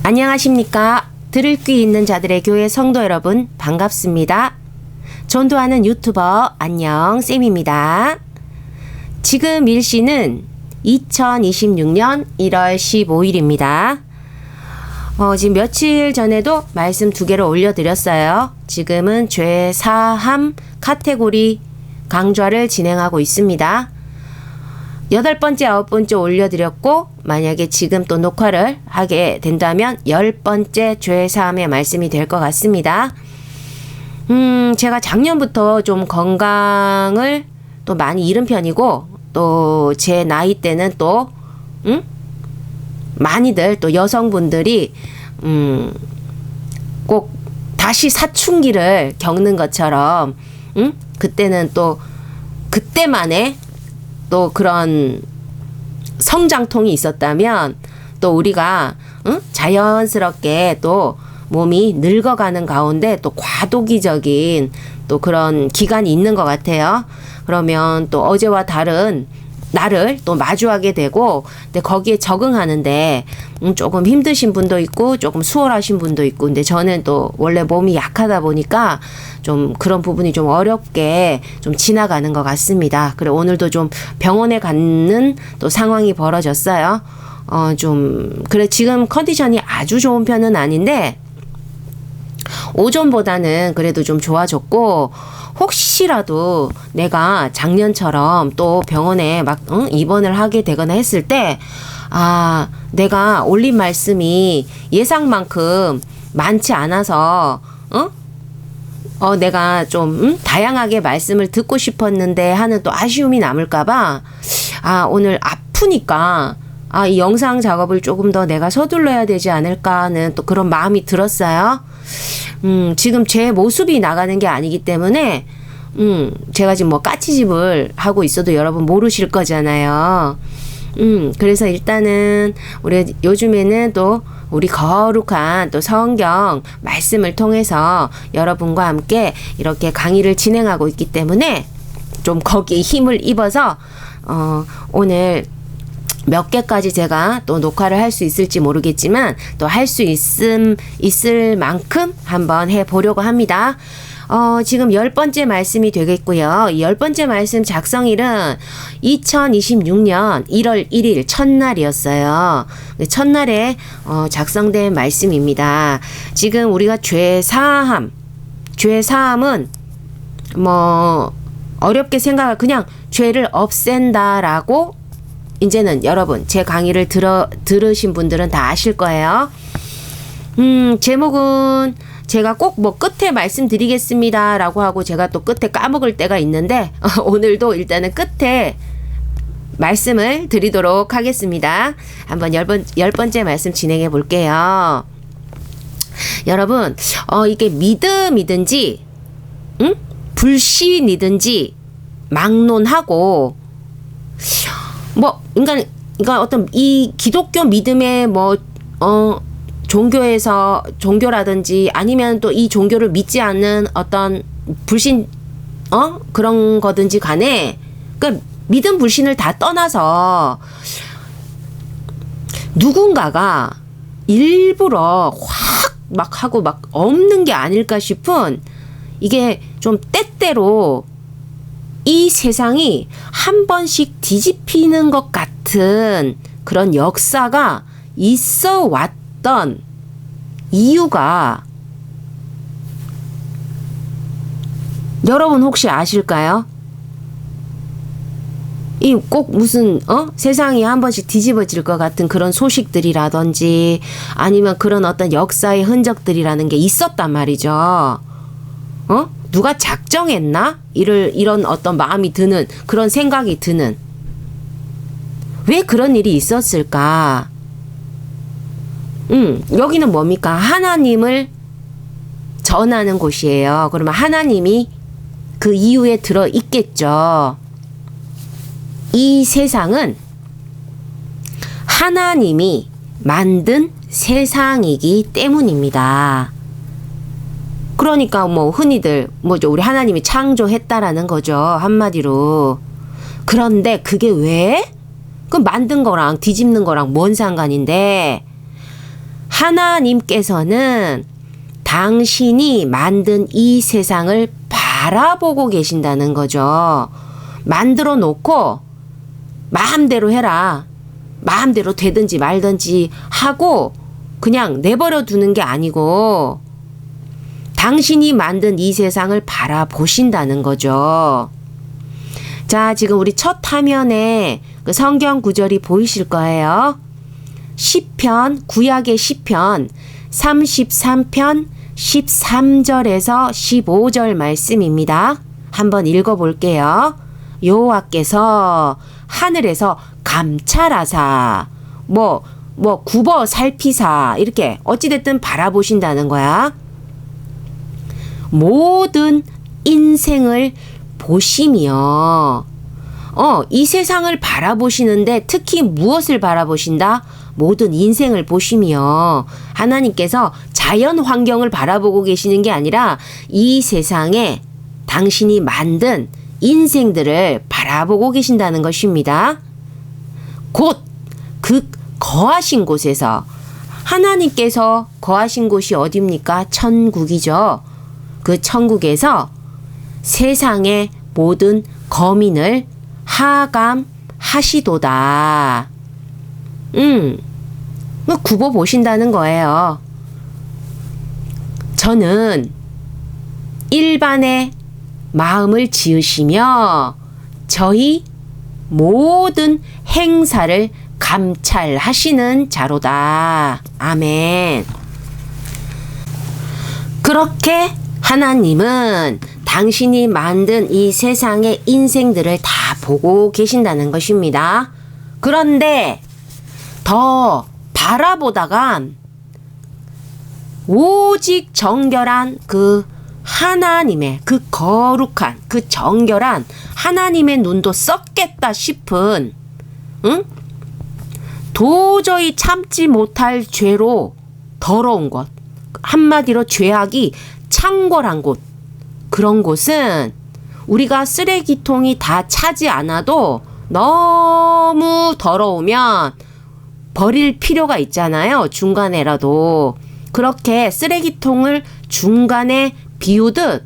안녕하십니까. 들을 귀 있는 자들의 교회 성도 여러분 반갑습니다. 전도하는 유튜버 안녕 쌤입니다. 지금 일시는 2026년 1월 15일입니다. 지금 며칠 전에도 말씀 2개를 올려드렸어요. 지금은 죄사함 카테고리 강좌를 진행하고 있습니다. 8번째, 9번째 올려드렸고 만약에 지금 또 녹화를 하게 된다면 10번째 죄사함의 말씀이 될 것 같습니다. 제가 작년부터 좀 건강을 또 많이 잃은 편이고 또 제 나이 때는 또 많이들 또 여성분들이 꼭 다시 사춘기를 겪는 것처럼 그때는 또 그때만의 또 그런 성장통이 있었다면 또 우리가 자연스럽게 또 몸이 늙어가는 가운데 또 과도기적인 또 그런 기간이 있는 것 같아요. 그러면 또 어제와 다른 나를 또 마주하게 되고 근데 거기에 적응하는데 조금 힘드신 분도 있고 조금 수월하신 분도 있고 근데 저는 또 원래 몸이 약하다 보니까 좀 그런 부분이 좀 어렵게 좀 지나가는 것 같습니다. 그래 오늘도 좀 병원에 가는 또 상황이 벌어졌어요. 그래 지금 컨디션이 아주 좋은 편은 아닌데 오전보다는 그래도 좀 좋아졌고 혹시라도 내가 작년처럼 또 병원에 막 입원을 하게 되거나 했을 때 내가 올린 말씀이 예상만큼 많지 않아서 내가 좀 다양하게 말씀을 듣고 싶었는데 하는 또 아쉬움이 남을까봐 오늘 아프니까 이 영상 작업을 조금 더 내가 서둘러야 되지 않을까 하는 또 그런 마음이 들었어요. 지금 제 모습이 나가는 게 아니기 때문에 제가 지금 뭐 까치집을 하고 있어도 여러분 모르실 거잖아요. 그래서 일단은 우리 요즘에는 또 우리 거룩한 또 성경 말씀을 통해서 여러분과 함께 이렇게 강의를 진행하고 있기 때문에 좀 거기에 힘을 입어서 오늘 몇 개까지 제가 또 녹화를 할 수 있을지 모르겠지만 또 할 수 있을 만큼 한번 해보려고 합니다. 지금 10번째 말씀이 되겠고요. 이 10번째 말씀 작성일은 2026년 1월 1일 첫날이었어요. 첫날에 작성된 말씀입니다. 지금 우리가 죄사함은 뭐 어렵게 생각할 그냥 죄를 없앤다라고 이제는 여러분 제 강의를 들으신 분들은 다 아실 거예요. 제목은 제가 꼭 뭐 끝에 말씀드리겠습니다 라고 하고 제가 또 끝에 까먹을 때가 있는데 오늘도 일단은 끝에 말씀을 드리도록 하겠습니다. 한번 10번째 말씀 진행해 볼게요. 여러분 이게 믿음이든지 불신이든지 막론하고 그러니까 어떤 이 기독교 믿음의 종교라든지 아니면 또 이 종교를 믿지 않는 어떤 불신 그런 거든지 간에 그러니까 믿음 불신을 다 떠나서 누군가가 일부러 확 막 하고 막 없는 게 아닐까 싶은 이게 좀 때때로 이 세상이 한 번씩 뒤집히는 것 같은 그런 역사가 있어 왔던 이유가 여러분 혹시 아실까요? 이 꼭 무슨 세상이 한 번씩 뒤집어질 것 같은 그런 소식들이라든지 아니면 그런 어떤 역사의 흔적들이라는 게 있었단 말이죠. 누가 작정했나? 이런 어떤 마음이 드는 그런 생각이 드는 왜 그런 일이 있었을까? 여기는 뭡니까? 하나님을 전하는 곳이에요. 그러면 하나님이 그 이유에 들어 있겠죠. 이 세상은 하나님이 만든 세상이기 때문입니다. 그러니까 뭐 흔히들 뭐죠? 우리 하나님이 창조했다라는 거죠. 한마디로. 그런데 그게 왜? 그 만든 거랑 뒤집는 거랑 뭔 상관인데 하나님께서는 당신이 만든 이 세상을 바라보고 계신다는 거죠. 만들어 놓고 마음대로 해라. 마음대로 되든지 말든지 하고 그냥 내버려 두는 게 아니고 당신이 만든 이 세상을 바라보신다는 거죠. 자, 지금 우리 첫 화면에 그 성경 구절이 보이실 거예요. 시편, 구약의 시편 33편 13절에서 15절 말씀입니다. 한번 읽어볼게요. 여호와께서 하늘에서 감찰하사 굽어 살피사 이렇게 어찌됐든 바라보신다는 거야. 모든 인생을 보시며 이 세상을 바라보시는데 특히 무엇을 바라보신다? 모든 인생을 보시며 하나님께서 자연 환경을 바라보고 계시는 게 아니라 이 세상에 당신이 만든 인생들을 바라보고 계신다는 것입니다. 곧 그 거하신 곳에서 하나님께서 거하신 곳이 어디입니까? 천국이죠. 그 천국에서 세상의 모든 거민을 하감하시도다. 굽어 보신다는 거예요. 저는 일반의 마음을 지으시며 저희 모든 행사를 감찰하시는 자로다. 아멘. 그렇게 하나님은 당신이 만든 이 세상의 인생들을 다 보고 계신다는 것입니다. 그런데 더 바라보다가 오직 정결한 그 하나님의 그 거룩한 그 정결한 하나님의 눈도 썩겠다 싶은 도저히 참지 못할 죄로 더러운 곳, 한마디로 죄악이 창궐한 곳, 그런 곳은 우리가 쓰레기통이 다 차지 않아도 너무 더러우면 버릴 필요가 있잖아요. 중간에라도. 그렇게 쓰레기통을 중간에 비우듯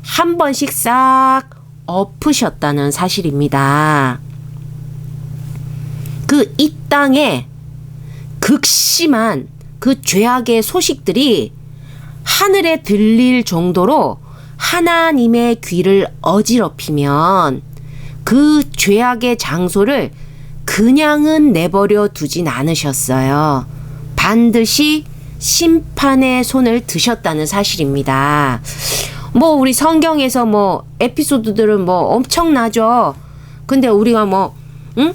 한 번씩 싹 엎으셨다는 사실입니다. 그 이 땅에 극심한 그 죄악의 소식들이 하늘에 들릴 정도로 하나님의 귀를 어지럽히면 그 죄악의 장소를 그냥은 내버려 두진 않으셨어요. 반드시 심판의 손을 드셨다는 사실입니다. 우리 성경에서 에피소드들은 엄청나죠. 근데 우리가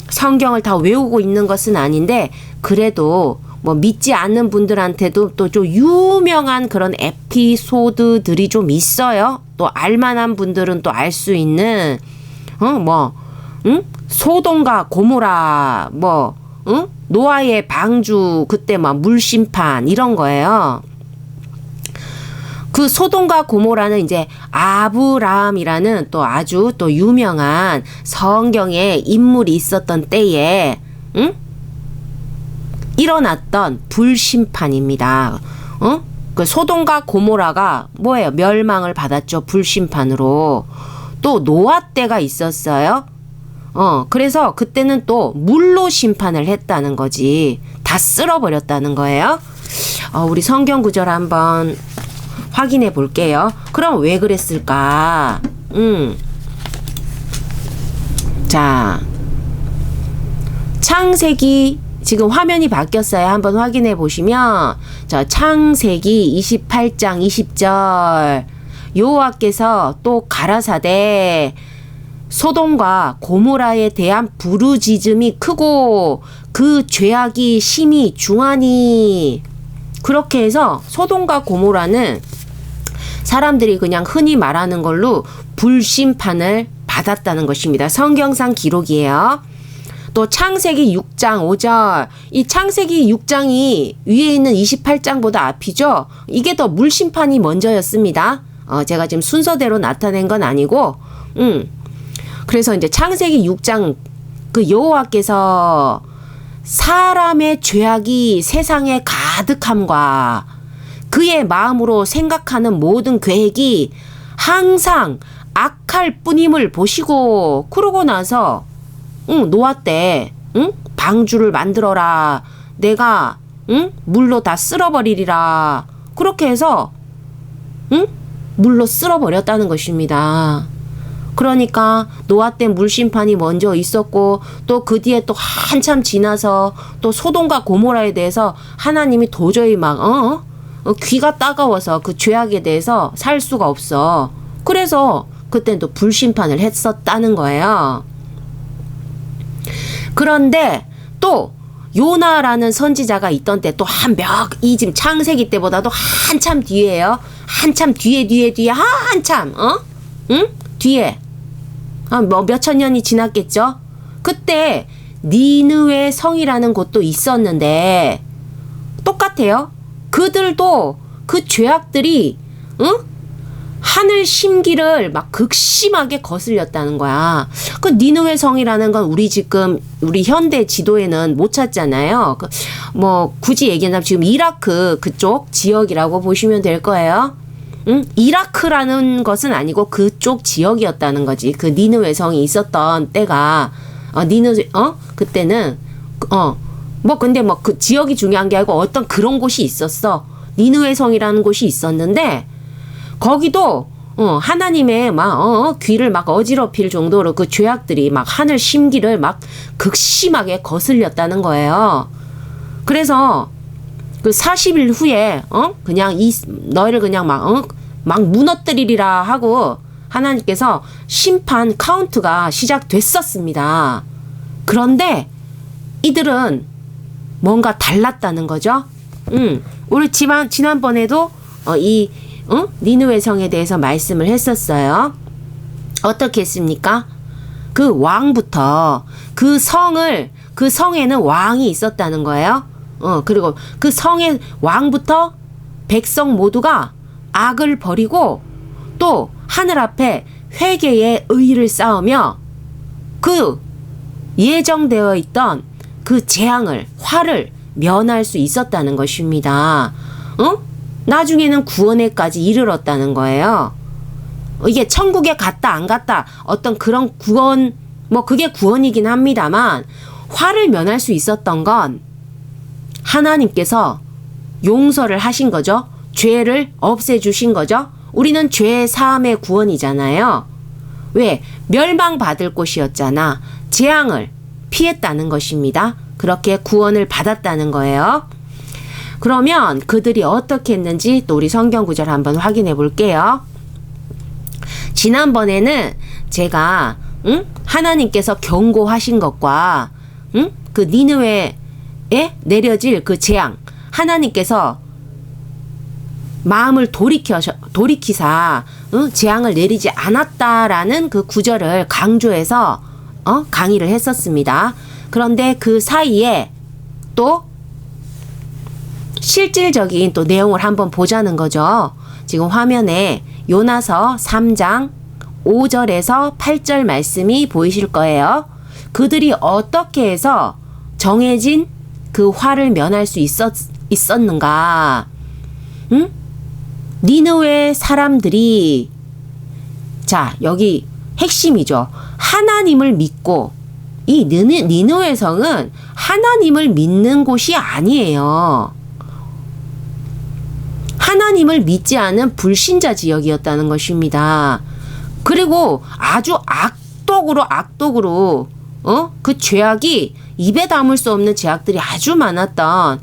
성경을 다 외우고 있는 것은 아닌데 그래도 믿지 않는 분들한테도 또 좀 유명한 그런 에피소드들이 좀 있어요. 또 알만한 분들은 또 알 수 있는 소돔과 고모라 노아의 방주 그때 물심판 이런 거예요. 그 소돔과 고모라는 이제 아브라함이라는 또 아주 또 유명한 성경에 인물이 있었던 때에 일어났던 불심판입니다. 그 소돔과 고모라가 뭐예요? 멸망을 받았죠. 불심판으로. 또 노아 때가 있었어요. 그래서 그때는 또 물로 심판을 했다는 거지. 다 쓸어버렸다는 거예요. 우리 성경 구절 한번 확인해 볼게요. 그럼 왜 그랬을까? 자, 창세기 지금 화면이 바뀌었어요. 한번 확인해 보시면 자, 창세기 28장 20절 여호와께서 또 가라사대 소돔과 고모라에 대한 부르짖음이 크고 그 죄악이 심히 중하니. 그렇게 해서 소돔과 고모라는 사람들이 그냥 흔히 말하는 걸로 불심판을 받았다는 것입니다. 성경상 기록이에요. 또 창세기 6장 5절, 이 창세기 6장이 위에 있는 28장보다 앞이죠. 이게 더 물심판이 먼저였습니다. 제가 지금 순서대로 나타낸 건 아니고 그래서 이제 창세기 6장 그 여호와께서 사람의 죄악이 세상에 가득함과 그의 마음으로 생각하는 모든 계획이 항상 악할 뿐임을 보시고, 그러고 나서 노아 때 방주를 만들어라, 내가 물로 다 쓸어버리리라, 그렇게 해서 물로 쓸어버렸다는 것입니다. 그러니까 노아 때 물심판이 먼저 있었고, 또 그 뒤에 또 한참 지나서 또 소돔과 고모라에 대해서 하나님이 도저히 막 귀가 따가워서 그 죄악에 대해서 살 수가 없어. 그래서 그땐 또 불심판을 했었다는 거예요. 그런데 또 요나라는 선지자가 있던 때 또 이 지금 창세기 때보다도 한참 뒤에요. 한참 뒤에 한참 뒤에 뭐 몇천 년이 지났겠죠. 그때 니느웨 성이라는 곳도 있었는데 똑같아요. 그들도 그 죄악들이 하늘 심기를 막 극심하게 거슬렸다는 거야. 그 니느웨 성이라는 건 우리 현대 지도에는 못 찾잖아요. 뭐 굳이 얘기하자면 지금 이라크 그쪽 지역이라고 보시면 될 거예요. 이라크라는 것은 아니고 그쪽 지역이었다는 거지. 그 니느웨 성이 있었던 때가 그때는 근데 뭐 그 지역이 중요한 게 아니고 어떤 그런 곳이 있었어. 니느웨 성이라는 곳이 있었는데 거기도 하나님의 막 귀를 막 어지럽힐 정도로 그 죄악들이 막 하늘 심기를 막 극심하게 거슬렸다는 거예요. 그래서 그 40일 후에 그냥 너희를 그냥 막 무너뜨리리라 하고 하나님께서 심판 카운트가 시작됐었습니다. 그런데 이들은 뭔가 달랐다는 거죠. 우리 지난번에도 니느웨 성에 대해서 말씀을 했었어요. 어떻게 했습니까? 그 왕부터 그 성에는 왕이 있었다는 거예요. 그리고 그 성의 왕부터 백성 모두가 악을 버리고 또 하늘 앞에 회개의 의의를 쌓으며 그 예정되어 있던 그 재앙을, 화를 면할 수 있었다는 것입니다. 나중에는 구원에까지 이르렀다는 거예요. 이게 천국에 갔다 안 갔다 어떤 그런 구원, 뭐 그게 구원이긴 합니다만 화를 면할 수 있었던 건 하나님께서 용서를 하신 거죠. 죄를 없애주신 거죠. 우리는 죄 사함의 구원이잖아요. 왜? 멸망받을 곳이었잖아. 재앙을 피했다는 것입니다. 그렇게 구원을 받았다는 거예요. 그러면 그들이 어떻게 했는지 또 우리 성경 구절 한번 확인해 볼게요. 지난번에는 제가 하나님께서 경고하신 것과 그 니느웨에 내려질 그 재앙, 하나님께서 마음을 돌이키사 재앙을 내리지 않았다라는 그 구절을 강조해서 강의를 했었습니다. 그런데 그 사이에 또 실질적인 또 내용을 한번 보자는 거죠. 지금 화면에 요나서 3장 5절에서 8절 말씀이 보이실 거예요. 그들이 어떻게 해서 정해진 그 화를 면할 수 있었는가? 니느웨 사람들이, 자, 여기 핵심이죠. 하나님을 믿고, 이 니느웨 성은 하나님을 믿는 곳이 아니에요. 하나님을 믿지 않은 불신자 지역이었다는 것입니다. 그리고 아주 악독으로 그 죄악이 입에 담을 수 없는 죄악들이 아주 많았던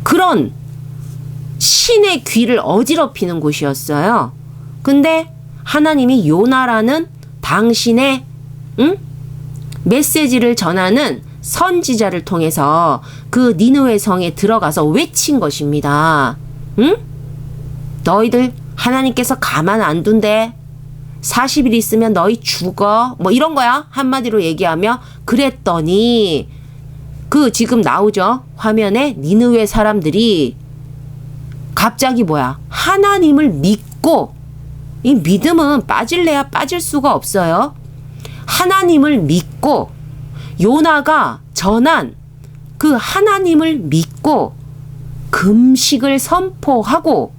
그런 신의 귀를 어지럽히는 곳이었어요. 근데 하나님이 요나라는 당신의 메시지를 전하는 선지자를 통해서 그 니느웨 성에 들어가서 외친 것입니다. 너희들 하나님께서 가만 안 둔대. 40일 있으면 너희 죽어. 뭐 이런 거야. 한마디로 얘기하며 그랬더니 그 지금 나오죠. 화면에 니느웨 사람들이 갑자기 뭐야. 하나님을 믿고, 이 믿음은 빠질래야 빠질 수가 없어요. 하나님을 믿고 요나가 전한 그 하나님을 믿고 금식을 선포하고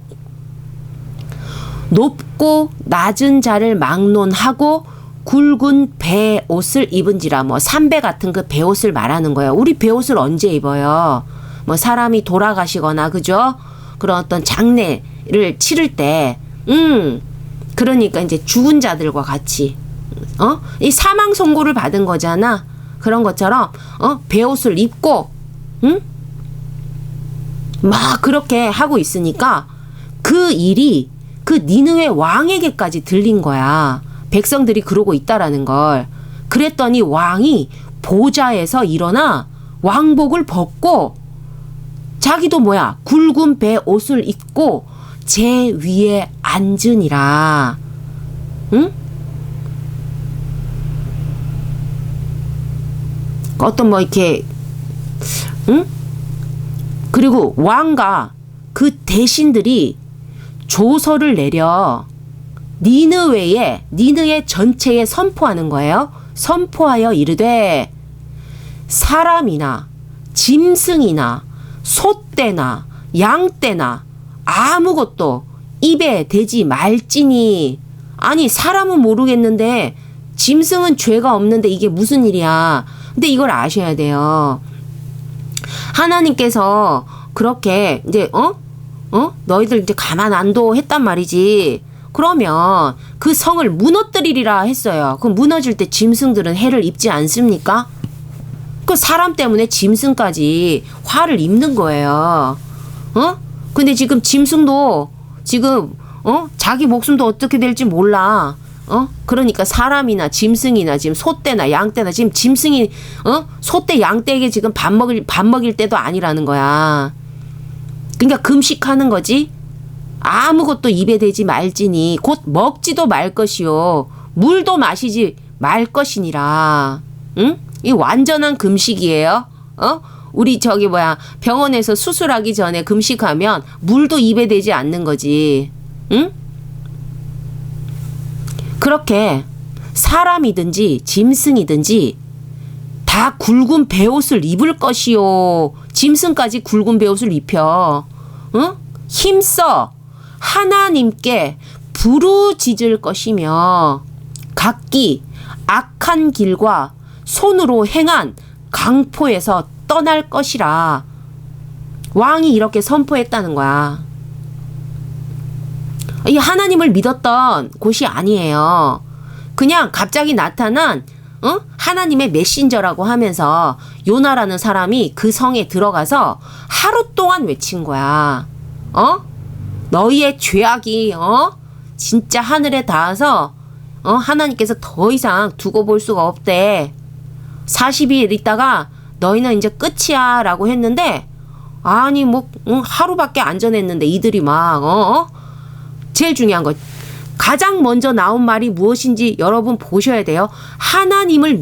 높고 낮은 자를 막론하고 굵은 베옷을 입은지라, 뭐 삼배 같은 그 베옷을 말하는 거예요. 우리 베옷을 언제 입어요? 뭐 사람이 돌아가시거나, 그죠? 그런 어떤 장례를 치를 때, 그러니까 이제 죽은 자들과 같이, 이 사망 선고를 받은 거잖아. 그런 것처럼, 베옷을 입고, 막 그렇게 하고 있으니까 그 일이 그 니느웨 왕에게까지 들린 거야. 백성들이 그러고 있다라는 걸. 그랬더니 왕이 보좌에서 일어나 왕복을 벗고 자기도 뭐야? 굵은 배 옷을 입고 제 위에 앉으니라. 응? 어떤 뭐 이렇게, 응? 그리고 왕과 그 대신들이 조서를 내려 니느웨 전체에 선포하는 거예요. 선포하여 이르되 사람이나 짐승이나 소떼나 양떼나 아무것도 입에 대지 말지니. 아니, 사람은 모르겠는데 짐승은 죄가 없는데 이게 무슨 일이야. 근데 이걸 아셔야 돼요. 하나님께서 그렇게 이제 너희들 이제 가만 안 둬 했단 말이지. 그러면 그 성을 무너뜨리리라 했어요. 그럼 무너질 때 짐승들은 해를 입지 않습니까? 그 사람 때문에 짐승까지 화를 입는 거예요. 근데 지금 짐승도 지금 자기 목숨도 어떻게 될지 몰라. 그러니까 사람이나 짐승이나 지금 소떼나 양떼나 지금 짐승이 소떼 양떼에게 지금 밥 먹일 때도 아니라는 거야. 그러니까 금식하는 거지. 아무것도 입에 대지 말지니 곧 먹지도 말 것이요 물도 마시지 말 것이니라. 응? 이 완전한 금식이에요. 우리 저기 뭐야 병원에서 수술하기 전에 금식하면 물도 입에 대지 않는 거지. 응? 그렇게 사람이든지 짐승이든지 다 굵은 베옷을 입을 것이요. 짐승까지 굵은 베옷을 입혀. 응? 힘써 하나님께 부르짖을 것이며 각기 악한 길과 손으로 행한 강포에서 떠날 것이라. 왕이 이렇게 선포했다는 거야. 이 하나님을 믿었던 곳이 아니에요. 그냥 갑자기 나타난 하나님의 메신저라고 하면서 요나라는 사람이 그 성에 들어가서 하루 동안 외친 거야. 너희의 죄악이 진짜 하늘에 닿아서 하나님께서 더 이상 두고 볼 수가 없대. 40일 있다가 너희는 이제 끝이야 라고 했는데, 아니 뭐 하루밖에 안 전했는데 이들이 막 제일 중요한 거, 가장 먼저 나온 말이 무엇인지 여러분 보셔야 돼요. 하나님을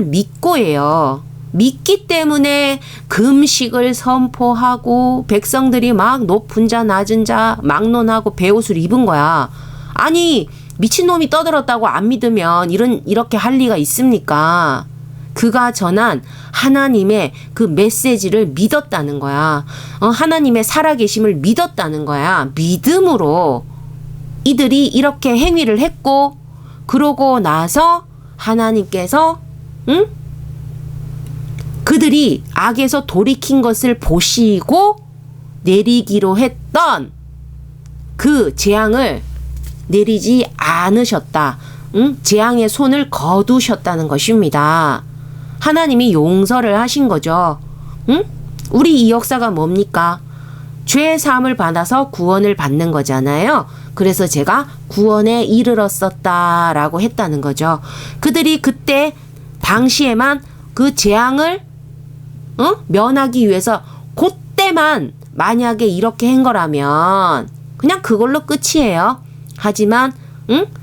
믿고예요. 믿기 때문에 금식을 선포하고 백성들이 막 높은 자 낮은 자 막론하고 베옷을 입은 거야. 아니 미친놈이 떠들었다고 안 믿으면 이렇게 할 리가 있습니까? 그가 전한 하나님의 그 메시지를 믿었다는 거야. 하나님의 살아계심을 믿었다는 거야. 믿음으로 이들이 이렇게 행위를 했고, 그러고 나서 하나님께서 그들이 악에서 돌이킨 것을 보시고 내리기로 했던 그 재앙을 내리지 않으셨다. 재앙의 손을 거두셨다는 것입니다. 하나님이 용서를 하신 거죠. 우리 이 역사가 뭡니까? 죄의 사함을 받아서 구원을 받는 거잖아요. 그래서 제가 구원에 이르렀었다라고 했다는 거죠. 그들이 그때 당시에만 그 재앙을 면하기 위해서 그때만 만약에 이렇게 한 거라면 그냥 그걸로 끝이에요. 하지만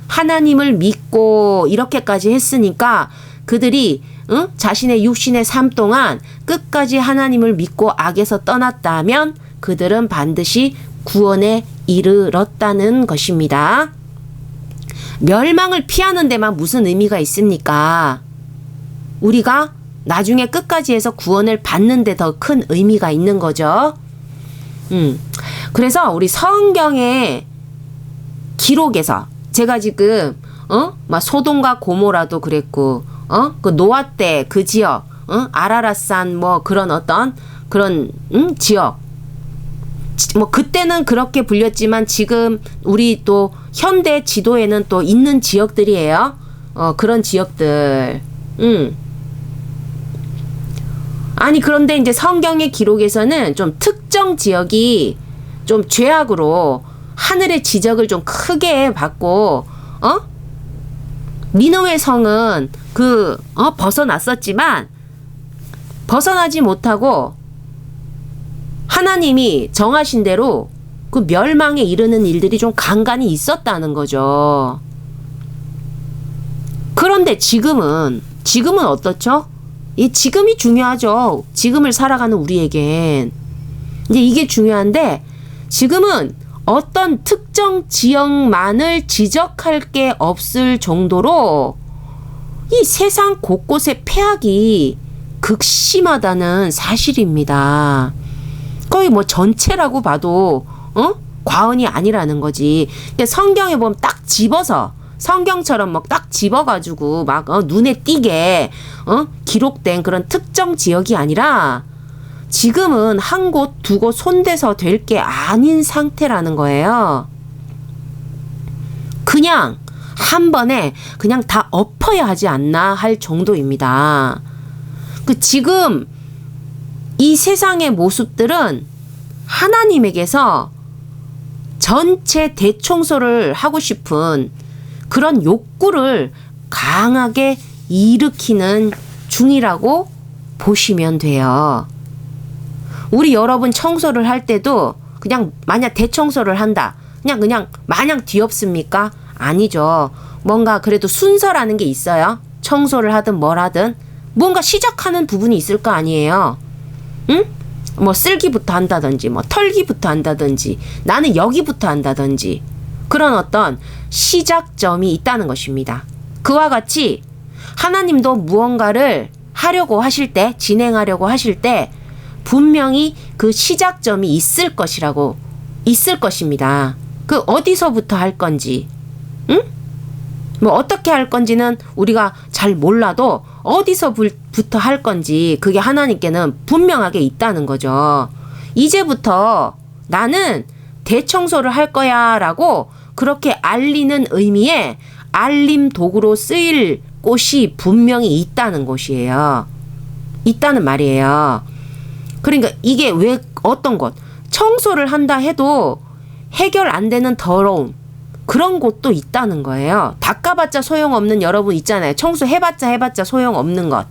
하나님을 믿고 이렇게까지 했으니까 그들이 자신의 육신의 삶 동안 끝까지 하나님을 믿고 악에서 떠났다면 그들은 반드시 구원에 이르렀다는 것입니다. 멸망을 피하는 데만 무슨 의미가 있습니까? 우리가 나중에 끝까지 해서 구원을 받는데 더 큰 의미가 있는 거죠. 그래서 우리 성경의 기록에서 제가 지금 막 소돔과 고모라도 그랬고 그 노아 때 그 지역 아라랏산 뭐 그런 어떤 그런 지역 뭐 그때는 그렇게 불렸지만 지금 우리 또 현대 지도에는 또 있는 지역들이에요. 그런 지역들. 아니 그런데 이제 성경의 기록에서는 좀 특정 지역이 좀 죄악으로 하늘의 지적을 좀 크게 받고 니느웨 성은 벗어났었지만 벗어나지 못하고 하나님이 정하신 대로 그 멸망에 이르는 일들이 좀 간간히 있었다는 거죠. 그런데 지금은 어떻죠? 이 지금이 중요하죠. 지금을 살아가는 우리에겐. 이제 이게 중요한데 지금은 어떤 특정 지역만을 지적할 게 없을 정도로 이 세상 곳곳의 폐악이 극심하다는 사실입니다. 거의 뭐 전체라고 봐도 과언이 아니라는 거지. 성경에 보면 딱 집어서 성경처럼 막 딱 집어가지고 막 눈에 띄게 기록된 그런 특정 지역이 아니라 지금은 한 곳 두 곳 손대서 될 게 아닌 상태라는 거예요. 그냥 한 번에 그냥 다 엎어야 하지 않나 할 정도입니다. 지금 이 세상의 모습들은 하나님에게서 전체 대청소를 하고 싶은 그런 욕구를 강하게 일으키는 중이라고 보시면 돼요. 우리 여러분 청소를 할 때도 그냥 만약 대청소를 한다. 그냥 마냥 뒤엎습니까? 아니죠. 뭔가 그래도 순서라는 게 있어요. 청소를 하든 뭘 하든 뭔가 시작하는 부분이 있을 거 아니에요. 응? 뭐 쓸기부터 한다든지 뭐 털기부터 한다든지 나는 여기부터 한다든지 그런 어떤 시작점이 있다는 것입니다. 그와 같이 하나님도 무언가를 하려고 하실 때 진행하려고 하실 때 분명히 그 시작점이 있을 것입니다. 그 어디서부터 할 건지 응? 뭐 어떻게 할 건지는 우리가 잘 몰라도 어디서부터 할 건지 그게 하나님께는 분명하게 있다는 거죠. 이제부터 나는 대청소를 할 거야 라고 그렇게 알리는 의미의 알림 도구로 쓰일 곳이 분명히 있다는 곳이에요. 있다는 말이에요. 그러니까 이게 왜 어떤 곳 청소를 한다 해도 해결 안 되는 더러움 그런 곳도 있다는 거예요. 닦아봤자 소용없는 여러분 있잖아요. 청소해봤자 소용없는 것.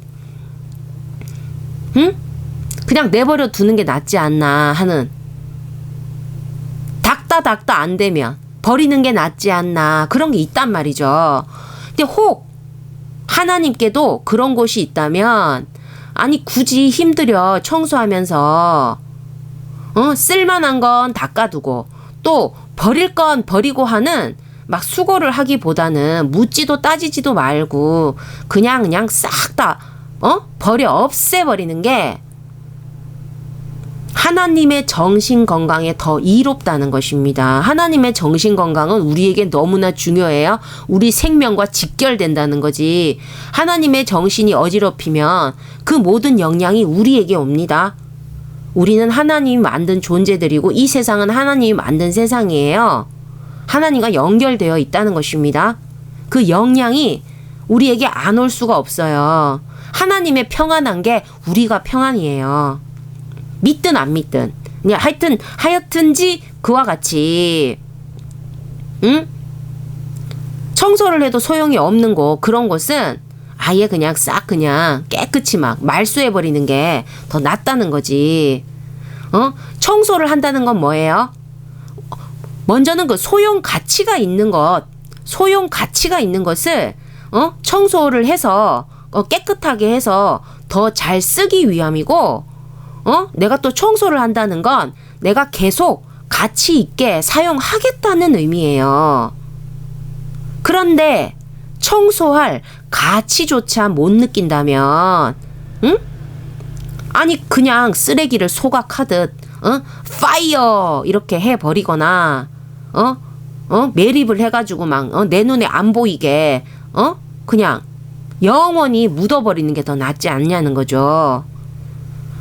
응? 그냥 내버려 두는 게 낫지 않나 하는. 닦다 안 되면 버리는 게 낫지 않나 그런 게 있단 말이죠. 근데 혹 하나님께도 그런 곳이 있다면 아니 굳이 힘들여 청소하면서 쓸만한 건 닦아두고 또 버릴 건 버리고 하는 막 수고를 하기보다는 묻지도 따지지도 말고 그냥 싹 다 없애버리는 게 하나님의 정신 건강에 더 이롭다는 것입니다. 하나님의 정신 건강은 우리에게 너무나 중요해요. 우리 생명과 직결된다는 거지. 하나님의 정신이 어지럽히면 그 모든 영향이 우리에게 옵니다. 우리는 하나님이 만든 존재들이고 이 세상은 하나님이 만든 세상이에요. 하나님과 연결되어 있다는 것입니다. 그 영향이 우리에게 안 올 수가 없어요. 하나님의 평안한 게 우리가 평안이에요. 믿든 안 믿든 그냥 하여튼지 그와 같이 청소를 해도 소용이 없는 곳 그런 곳은 아예 그냥 싹 그냥 깨끗이 막 말소해버리는 게 더 낫다는 거지. 청소를 한다는 건 뭐예요? 먼저는 그 소용 가치가 있는 것을 청소를 해서 깨끗하게 해서 더 잘 쓰기 위함이고 내가 또 청소를 한다는 건 내가 계속 가치 있게 사용하겠다는 의미예요. 그런데 청소할 가치조차 못 느낀다면, 응? 아니 그냥 쓰레기를 소각하듯 파이어 이렇게 해버리거나 매립을 해가지고 막 내 눈에 안 보이게 그냥 영원히 묻어버리는 게 더 낫지 않냐는 거죠.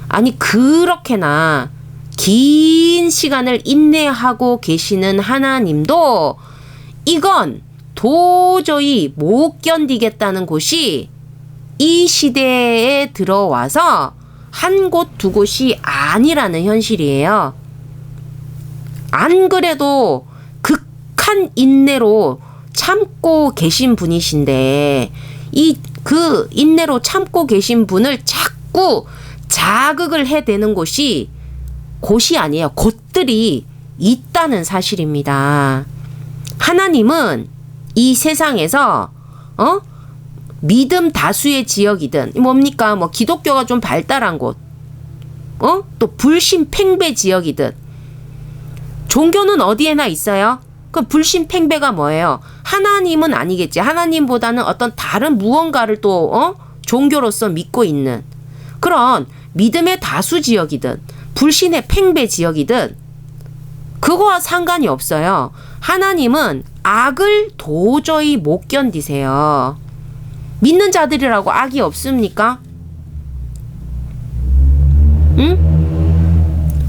아니 그렇게나 긴 시간을 인내하고 계시는 하나님도 이건 도저히 못 견디겠다는 곳이 이 시대에 들어와서 한 곳 두 곳이 아니라는 현실이에요. 안 그래도 극한 인내로 참고 계신 분이신데 그 인내로 참고 계신 분을 자꾸 자극을 해대는 곳이 아니에요. 곳들이 있다는 사실입니다. 하나님은 이 세상에서 믿음 다수의 지역이든 뭡니까? 뭐 기독교가 좀 발달한 곳, 또 불신 팽배 지역이든 종교는 어디에나 있어요. 그 불신 팽배가 뭐예요? 하나님은 아니겠지. 하나님보다는 어떤 다른 무언가를 또 종교로서 믿고 있는 그런 믿음의 다수 지역이든 불신의 팽배 지역이든 그거와 상관이 없어요. 하나님은 악을 도저히 못 견디세요. 믿는 자들이라고 악이 없습니까? 응?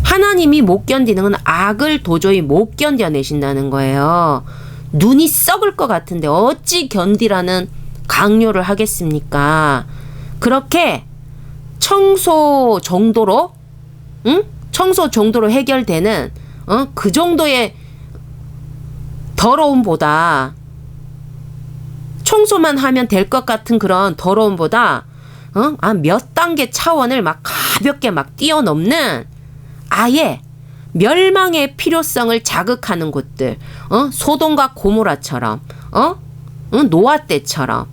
하나님이 못 견디는 건 악을 도저히 못 견뎌내신다는 거예요. 눈이 썩을 것 같은데 어찌 견디라는 강요를 하겠습니까? 그렇게 청소 정도로 해결되는 그 정도의 더러움보다 청소만 하면 될 것 같은 그런 더러움보다 몇 단계 차원을 막 가볍게 막 뛰어넘는 아예 멸망의 필요성을 자극하는 곳들, 소돔과 고모라처럼, 노아 때처럼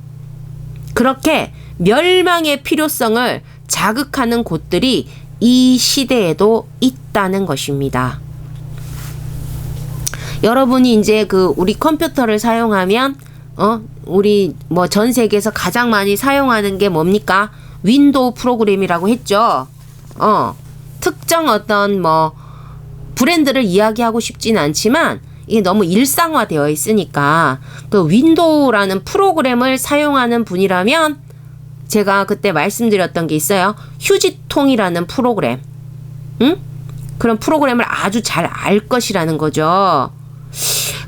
그렇게 멸망의 필요성을 자극하는 곳들이 이 시대에도 있다는 것입니다. 여러분이 이제 우리 컴퓨터를 사용하면 우리 뭐 전 세계에서 가장 많이 사용하는 게 뭡니까? 윈도우 프로그램이라고 했죠. 특정 어떤 뭐 브랜드를 이야기하고 싶진 않지만 이게 너무 일상화되어 있으니까 그 윈도우라는 프로그램을 사용하는 분이라면 제가 그때 말씀드렸던 게 있어요. 휴지통이라는 프로그램. 그런 프로그램을 아주 잘 알 것이라는 거죠.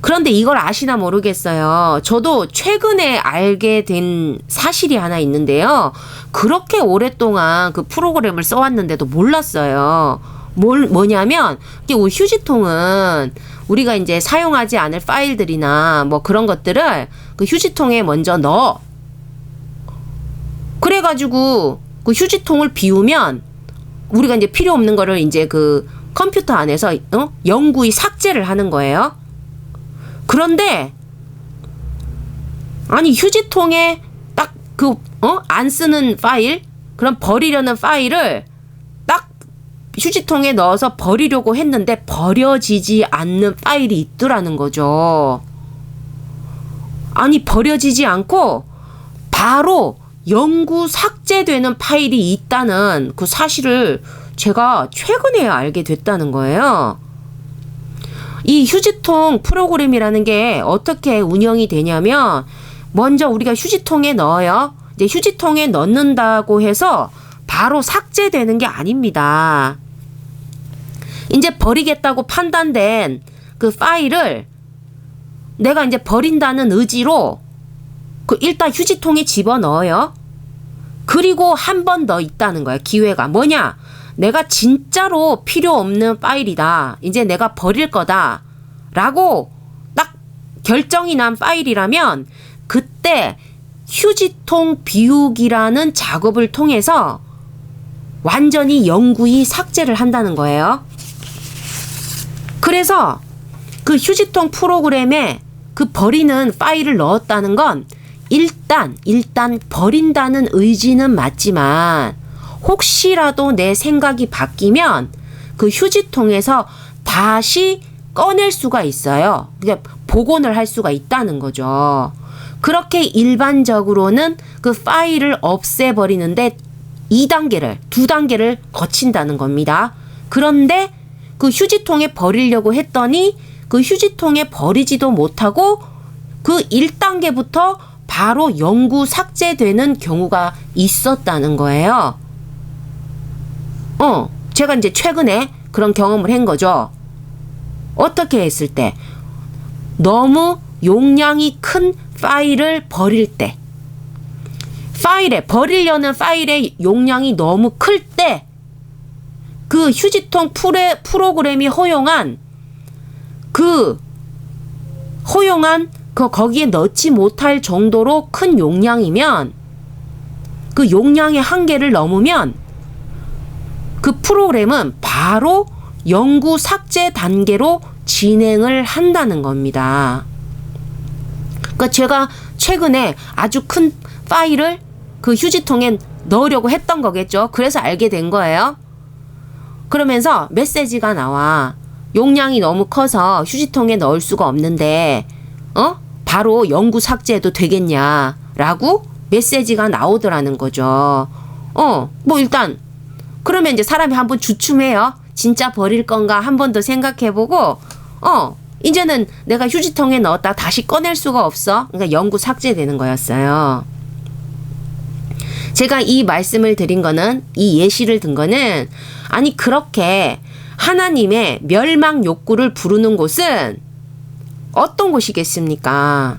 그런데 이걸 아시나 모르겠어요. 저도 최근에 알게 된 사실이 하나 있는데요. 그렇게 오랫동안 그 프로그램을 써왔는데도 몰랐어요. 뭐냐면, 휴지통은 우리가 이제 사용하지 않을 파일들이나 뭐 그런 것들을 그 휴지통에 먼저 넣어. 그래가지고 그 휴지통을 비우면 우리가 이제 필요 없는 거를 이제 그 컴퓨터 안에서 영구히 삭제를 하는 거예요. 그런데 아니 휴지통에 딱 안 쓰는 파일, 그럼 버리려는 파일을 딱 휴지통에 넣어서 버리려고 했는데 버려지지 않는 파일이 있더라는 거죠. 아니 버려지지 않고 바로 영구 삭제되는 파일이 있다는 그 사실을 제가 최근에 알게 됐다는 거예요. 이 휴지통 프로그램이라는 게 어떻게 운영이 되냐면 먼저 우리가 휴지통에 넣어요. 이제 휴지통에 넣는다고 해서 바로 삭제되는 게 아닙니다. 이제 버리겠다고 판단된 그 파일을 내가 이제 버린다는 의지로 일단 휴지통에 집어넣어요. 그리고 한 번 더 있다는 거야. 기회가 뭐냐? 내가 진짜로 필요 없는 파일이다. 이제 내가 버릴 거다. 라고 딱 결정이 난 파일이라면 그때 휴지통 비우기라는 작업을 통해서 완전히 영구히 삭제를 한다는 거예요. 그래서 그 휴지통 프로그램에 그 버리는 파일을 넣었다는 건 일단 버린다는 의지는 맞지만 혹시라도 내 생각이 바뀌면 그 휴지통에서 다시 꺼낼 수가 있어요. 그러니까 복원을 할 수가 있다는 거죠. 그렇게 일반적으로는 그 파일을 없애버리는데 2단계를 거친다는 겁니다. 그런데 그 휴지통에 버리려고 했더니 그 휴지통에 버리지도 못하고 그 1단계부터 바로 영구 삭제되는 경우가 있었다는 거예요. 제가 이제 최근에 그런 경험을 한 거죠. 어떻게 했을 때? 너무 용량이 큰 파일을 버릴 때, 버리려는 파일의 용량이 너무 클 때, 그 휴지통 프로그램이 허용한 거기에 넣지 못할 정도로 큰 용량이면, 그 용량의 한계를 넘으면 그 프로그램은 바로 영구 삭제 단계로 진행을 한다는 겁니다. 그러니까 제가 최근에 아주 큰 파일을 그 휴지통에 넣으려고 했던 거겠죠. 그래서 알게 된 거예요. 그러면서 메시지가 나와. 용량이 너무 커서 휴지통에 넣을 수가 없는데 바로 영구 삭제해도 되겠냐라고 메시지가 나오더라는 거죠. 뭐 일단 그러면 이제 사람이 한번 주춤해요. 진짜 버릴 건가 한 번 더 생각해보고 이제는 내가 휴지통에 넣었다 다시 꺼낼 수가 없어. 그러니까 영구 삭제되는 거였어요. 제가 이 말씀을 드린 거는, 이 예시를 든 거는, 아니 그렇게 하나님의 멸망 욕구를 부르는 곳은 어떤 곳이겠습니까?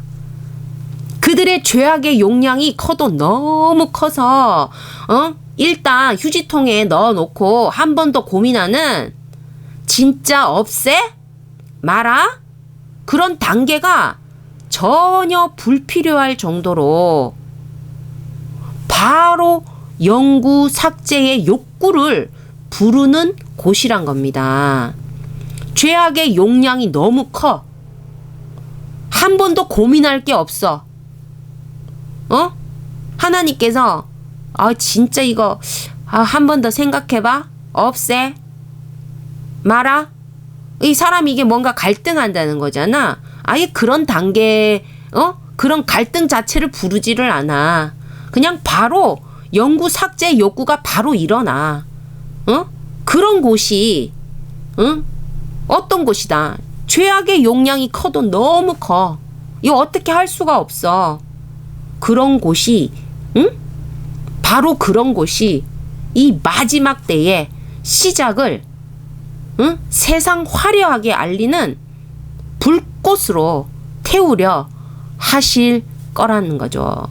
그들의 죄악의 용량이 커도 너무 커서 일단 휴지통에 넣어놓고 한 번 더 고민하는, 진짜 없애? 마라? 그런 단계가 전혀 불필요할 정도로 바로 영구 삭제의 욕구를 부르는 곳이란 겁니다. 죄악의 용량이 너무 커. 한 번도 고민할 게 없어. 하나님께서 진짜 이거 한 번 더 생각해봐. 없애. 마라. 이 사람이 이게 뭔가 갈등한다는 거잖아. 아예 그런 단계, 그런 갈등 자체를 부르지를 않아. 그냥 바로 영구 삭제 욕구가 바로 일어나. 그런 곳이, 어떤 곳이다. 죄악의 용량이 커도 너무 커. 이거 어떻게 할 수가 없어. 그런 곳이, 바로 그런 곳이 이 마지막 때의 시작을, 세상 화려하게 알리는 불꽃으로 태우려 하실 거라는 거죠.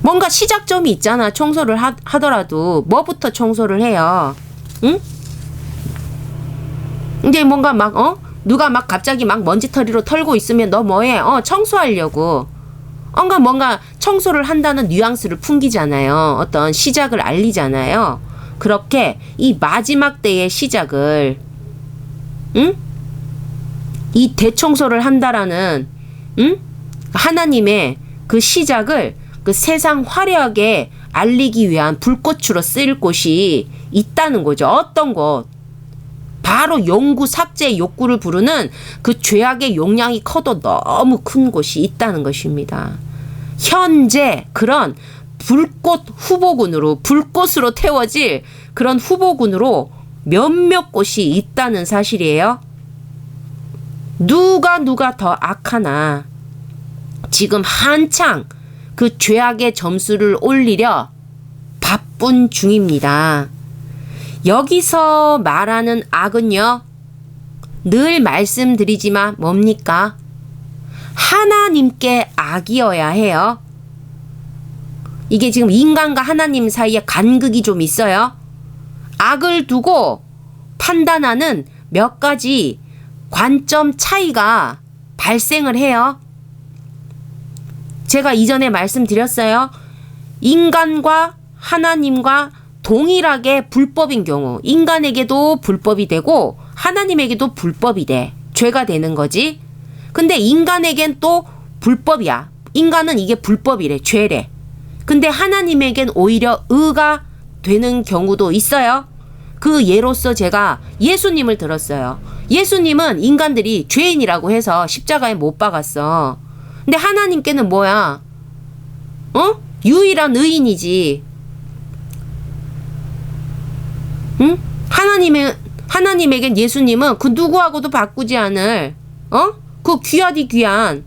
뭔가 시작점이 있잖아. 청소를 하더라도 뭐부터 청소를 해요? 이제 뭔가 막 누가 막 갑자기 막 먼지털이로 털고 있으면 너 뭐해? 청소하려고. 뭔가 청소를 한다는 뉘앙스를 풍기잖아요. 어떤 시작을 알리잖아요. 그렇게 이 마지막 때의 시작을, 이 대청소를 한다라는, 하나님의 그 시작을 그 세상 화려하게 알리기 위한 불꽃으로 쓰일 곳이 있다는 거죠. 어떤 곳? 바로 영구 삭제의 욕구를 부르는 그 죄악의 용량이 커도 너무 큰 곳이 있다는 것입니다. 현재 그런 불꽃으로 태워질 그런 후보군으로 몇몇 곳이 있다는 사실이에요. 누가 더 악하나 지금 한창 그 죄악의 점수를 올리려 바쁜 중입니다. 여기서 말하는 악은요, 늘 말씀드리지만 뭡니까? 하나님께 악이어야 해요. 이게 지금 인간과 하나님 사이에 간극이 좀 있어요. 악을 두고 판단하는 몇 가지 관점 차이가 발생을 해요. 제가 이전에 말씀드렸어요. 인간과 하나님과 동일하게 불법인 경우, 인간에게도 불법이 되고 하나님에게도 불법이 돼. 죄가 되는 거지. 근데 인간에겐 또 불법이야. 인간은 이게 불법이래. 죄래. 근데 하나님에겐 오히려 의가 되는 경우도 있어요. 그 예로서 제가 예수님을 들었어요. 예수님은 인간들이 죄인이라고 해서 십자가에 못 박았어. 근데 하나님께는 뭐야? 유일한 의인이지. 응? 하나님에겐 예수님은 그 누구하고도 바꾸지 않을, 그 귀하디 귀한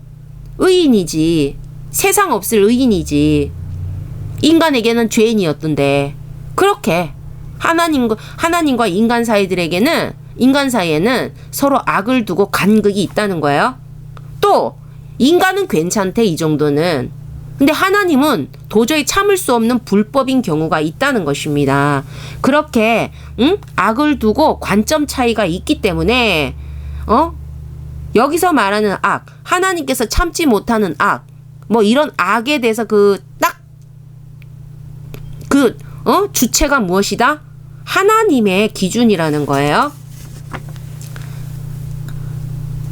의인이지. 세상 없을 의인이지. 인간에게는 죄인이었던데. 그렇게 하나님과 인간 사이에는 서로 악을 두고 간극이 있다는 거예요. 또 인간은 괜찮대, 이 정도는. 근데 하나님은 도저히 참을 수 없는 불법인 경우가 있다는 것입니다. 그렇게 악을 두고 관점 차이가 있기 때문에 여기서 말하는 악, 하나님께서 참지 못하는 악, 뭐 이런 악에 대해서 주체가 무엇이다? 하나님의 기준이라는 거예요.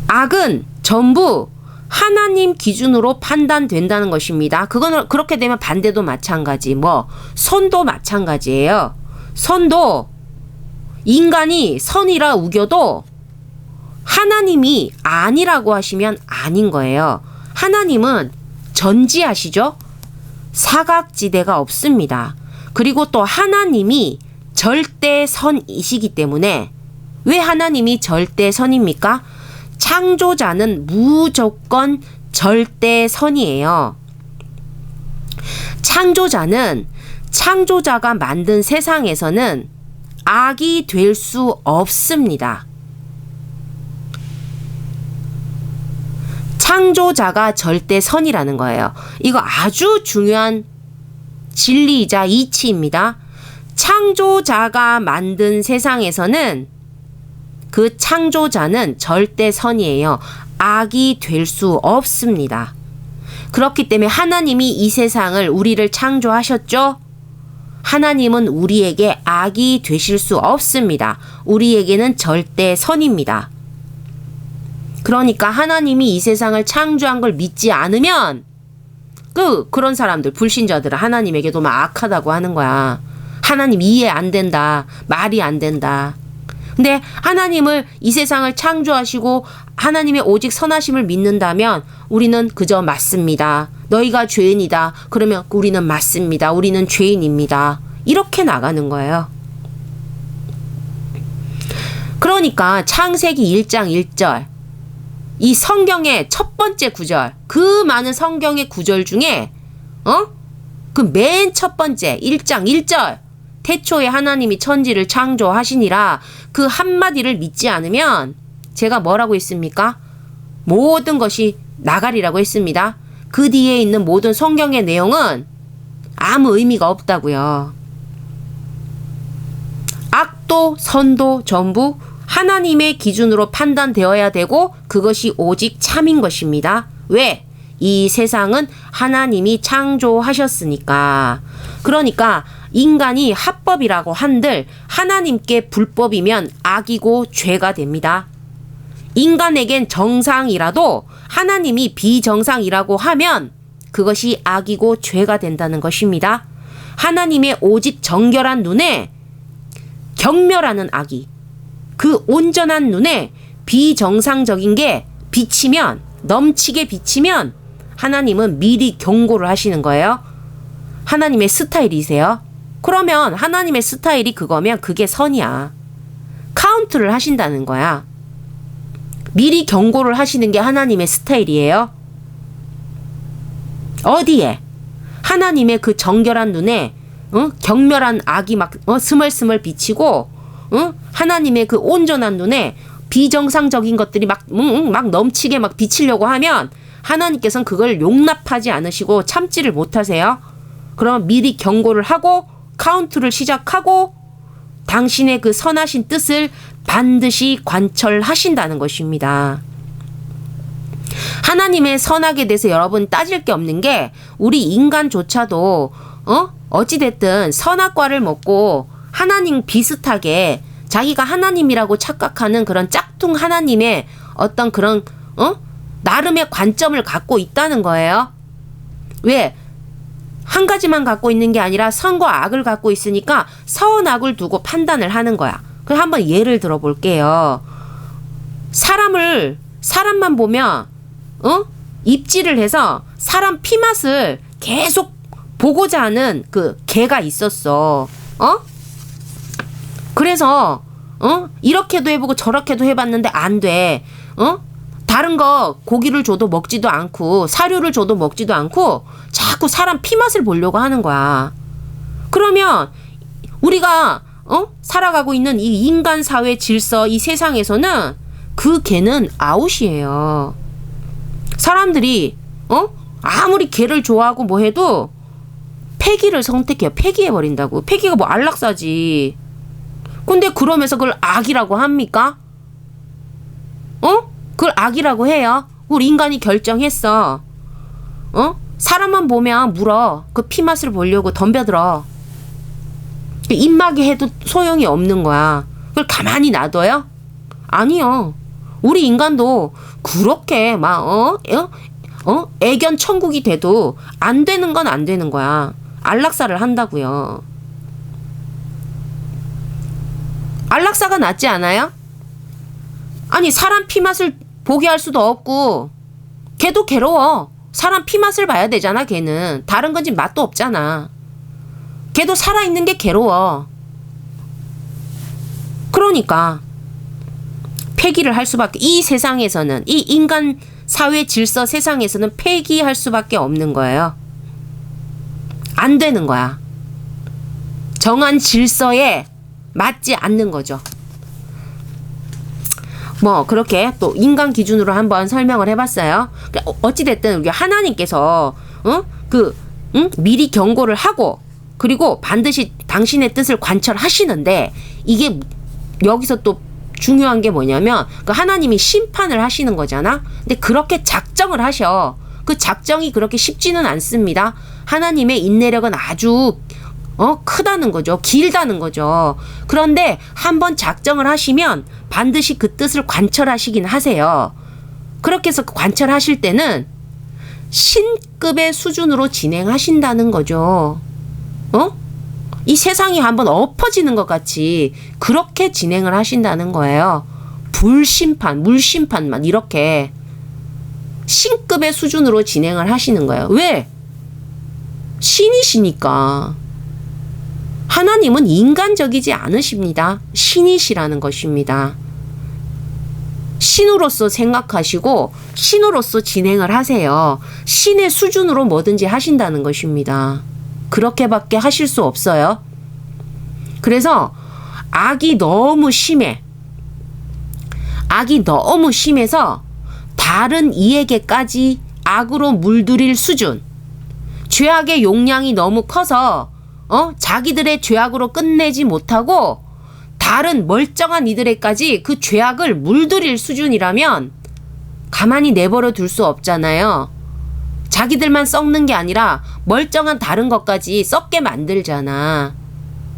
악은 전부 하나님 기준으로 판단된다는 것입니다. 그거는 그렇게 되면 반대도 마찬가지. 선도 마찬가지예요. 선도 인간이 선이라 우겨도 하나님이 아니라고 하시면 아닌 거예요. 하나님은 전지하시죠? 사각지대가 없습니다. 그리고 또 하나님이 절대 선이시기 때문에, 왜 하나님이 절대 선입니까? 창조자는 무조건 절대 선이에요. 창조자는 창조자가 만든 세상에서는 악이 될 수 없습니다. 창조자가 절대 선이라는 거예요. 이거 아주 중요한 진리이자 이치입니다. 창조자가 만든 세상에서는 그 창조자는 절대 선이에요. 악이 될 수 없습니다. 그렇기 때문에 하나님이 이 세상을, 우리를 창조하셨죠? 하나님은 우리에게 악이 되실 수 없습니다. 우리에게는 절대 선입니다. 그러니까 하나님이 이 세상을 창조한 걸 믿지 않으면 그런 사람들, 불신자들은 하나님에게도 막 악하다고 하는 거야. 하나님 이해 안 된다. 말이 안 된다. 근데 하나님을, 이 세상을 창조하시고 하나님의 오직 선하심을 믿는다면 우리는 그저 맞습니다. 너희가 죄인이다. 그러면 우리는 맞습니다. 우리는 죄인입니다. 이렇게 나가는 거예요. 그러니까 창세기 1장 1절, 이 성경의 첫 번째 구절, 그 많은 성경의 구절 중에 그 맨 첫 번째 1장 1절, 태초에 하나님이 천지를 창조하시니라, 그 한마디를 믿지 않으면 제가 뭐라고 했습니까? 모든 것이 나가리라고 했습니다. 그 뒤에 있는 모든 성경의 내용은 아무 의미가 없다고요. 악도 선도 전부 하나님의 기준으로 판단되어야 되고 그것이 오직 참인 것입니다. 왜? 이 세상은 하나님이 창조하셨으니까. 그러니까 인간이 합법이라고 한들 하나님께 불법이면 악이고 죄가 됩니다. 인간에겐 정상이라도 하나님이 비정상이라고 하면 그것이 악이고 죄가 된다는 것입니다. 하나님의 오직 정결한 눈에 경멸하는 악이, 그 온전한 눈에 비정상적인 게 비치면, 넘치게 비치면 하나님은 미리 경고를 하시는 거예요. 하나님의 스타일이세요. 그러면 하나님의 스타일이 그거면 그게 선이야. 카운트를 하신다는 거야. 미리 경고를 하시는 게 하나님의 스타일이에요. 어디에? 하나님의 그 정결한 눈에 경멸한 악이 막 스멀스멀 비치고, 하나님의 그 온전한 눈에 비정상적인 것들이 막 넘치게 막 비치려고 하면 하나님께서는 그걸 용납하지 않으시고 참지를 못하세요. 그러면 미리 경고를 하고 카운트를 시작하고 당신의 그 선하신 뜻을 반드시 관철하신다는 것입니다. 하나님의 선악에 대해서 여러분 따질 게 없는 게, 우리 인간조차도 어찌됐든 선악과를 먹고 하나님 비슷하게 자기가 하나님이라고 착각하는 그런 짝퉁 하나님의 어떤 그런 나름의 관점을 갖고 있다는 거예요. 왜? 한 가지만 갖고 있는 게 아니라 선과 악을 갖고 있으니까 선악을 두고 판단을 하는 거야. 그럼 한번 예를 들어 볼게요. 사람만 보면 입질을 해서 사람 피맛을 계속 보고자 하는 그 개가 있었어. 그래서 이렇게도 해보고 저렇게도 해봤는데 안 돼. 다른 거 고기를 줘도 먹지도 않고 사료를 줘도 먹지도 않고 자꾸 사람 피맛을 보려고 하는 거야. 그러면 우리가 살아가고 있는 이 인간 사회 질서 이 세상에서는 그 개는 아웃이에요. 사람들이 아무리 개를 좋아하고 뭐 해도 폐기를 선택해요. 폐기해버린다고. 폐기가 뭐 안락사지. 근데 그러면서 그걸 악이라고 합니까? 그걸 악이라고 해요. 우리 인간이 결정했어. 사람만 보면 물어. 그 피맛을 보려고 덤벼들어. 입마개 해도 소용이 없는 거야. 그걸 가만히 놔둬요? 아니요. 우리 인간도 그렇게 막 애견 천국이 돼도 안 되는 건 안 되는 거야. 안락사를 한다고요. 안락사가 낫지 않아요? 아니 사람 피맛을 보게 할 수도 없고 걔도 괴로워. 사람 피맛을 봐야 되잖아. 걔는 다른 건지 맛도 없잖아. 걔도 살아있는 게 괴로워. 그러니까 폐기를 할 수밖에, 이 세상에서는, 이 인간 사회 질서 세상에서는 폐기할 수밖에 없는 거예요. 안 되는 거야. 정한 질서에 맞지 않는 거죠. 뭐 그렇게 또 인간 기준으로 한번 설명을 해봤어요. 어찌됐든 우리 하나님께서 미리 경고를 하고 그리고 반드시 당신의 뜻을 관철하시는데, 이게 여기서 또 중요한 게 뭐냐면 그 하나님이 심판을 하시는 거잖아. 근데 그렇게 작정을 하셔. 그 작정이 그렇게 쉽지는 않습니다. 하나님의 인내력은 아주 크다는 거죠. 길다는 거죠. 그런데 한번 작정을 하시면 반드시 그 뜻을 관철하시긴 하세요. 그렇게 해서 관철하실 때는 신급의 수준으로 진행하신다는 거죠. 이 세상이 한번 엎어지는 것 같이 그렇게 진행을 하신다는 거예요. 불심판, 물심판만 이렇게 신급의 수준으로 진행을 하시는 거예요. 왜? 신이시니까. 하나님은 인간적이지 않으십니다. 신이시라는 것입니다. 신으로서 생각하시고 신으로서 진행을 하세요. 신의 수준으로 뭐든지 하신다는 것입니다. 그렇게밖에 하실 수 없어요. 그래서 악이 너무 심해. 악이 너무 심해서 다른 이에게까지 악으로 물들일 수준. 죄악의 용량이 너무 커서 자기들의 죄악으로 끝내지 못하고 다른 멀쩡한 이들에까지 그 죄악을 물들일 수준이라면 가만히 내버려 둘 수 없잖아요. 자기들만 썩는 게 아니라 멀쩡한 다른 것까지 썩게 만들잖아.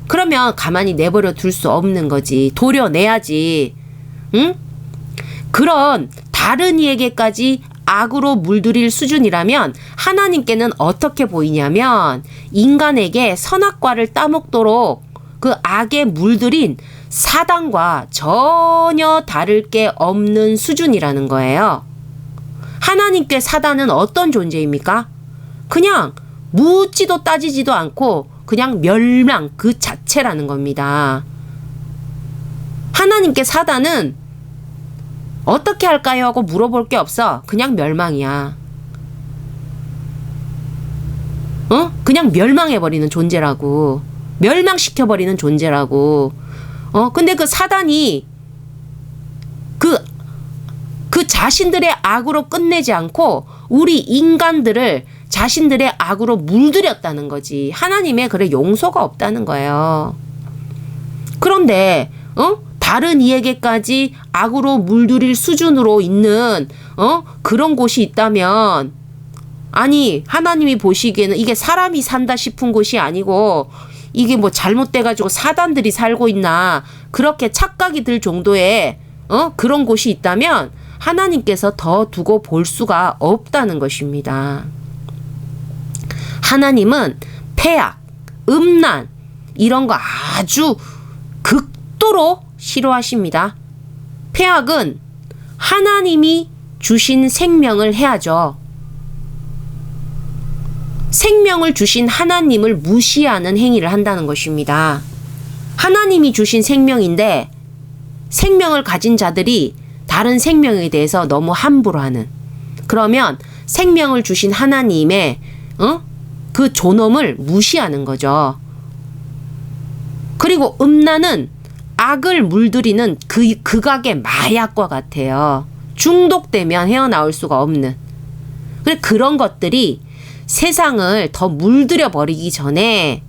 그러면 가만히 내버려 둘 수 없는 거지. 도려내야지. 응? 그런 다른 이에게까지 악으로 물들일 수준이라면 하나님께는 어떻게 보이냐면 인간에게 선악과를 따먹도록 그 악에 물들인 사단과 전혀 다를 게 없는 수준이라는 거예요. 하나님께 사단은 어떤 존재입니까? 그냥 묻지도 따지지도 않고 그냥 멸망 그 자체라는 겁니다. 하나님께 사단은 어떻게 할까요? 하고 물어볼 게 없어. 그냥 멸망이야. 그냥 멸망해버리는 존재라고. 멸망시켜버리는 존재라고. 근데 그 사단이 그 자신들의 악으로 끝내지 않고 우리 인간들을 자신들의 악으로 물들였다는 거지. 하나님의 그래 용서가 없다는 거예요. 그런데 다른 이에게까지 악으로 물들일 수준으로 있는 그런 곳이 있다면, 아니 하나님이 보시기에는 이게 사람이 산다 싶은 곳이 아니고 이게 뭐 잘못돼가지고 사단들이 살고 있나 그렇게 착각이 들 정도의 그런 곳이 있다면 하나님께서 더 두고 볼 수가 없다는 것입니다. 하나님은 폐악, 음란 이런 거 아주 극도로 싫어하십니다. 폐악은 하나님이 주신 생명을 해야죠. 생명을 주신 하나님을 무시하는 행위를 한다는 것입니다. 하나님이 주신 생명인데 생명을 가진 자들이 다른 생명에 대해서 너무 함부로 하는, 그러면 생명을 주신 하나님의 그 존엄을 무시하는 거죠. 그리고 음란은 악을 물들이는 극악의 마약과 같아요. 중독되면 헤어나올 수가 없는. 그런 것들이 세상을 더 물들여 버리기 전에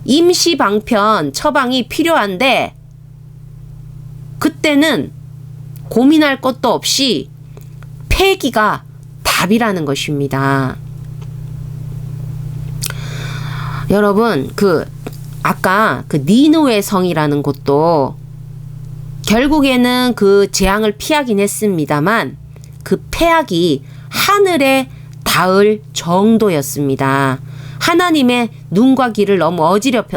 임시 방편 처방이 필요한데, 그때는 고민할 것도 없이 폐기가 답이라는 것입니다. 여러분, 아까 니느웨 성이라는 곳도 결국에는 그 재앙을 피하긴 했습니다만 그 폐악이 하늘에 닿을 정도였습니다. 하나님의 눈과 귀를 너무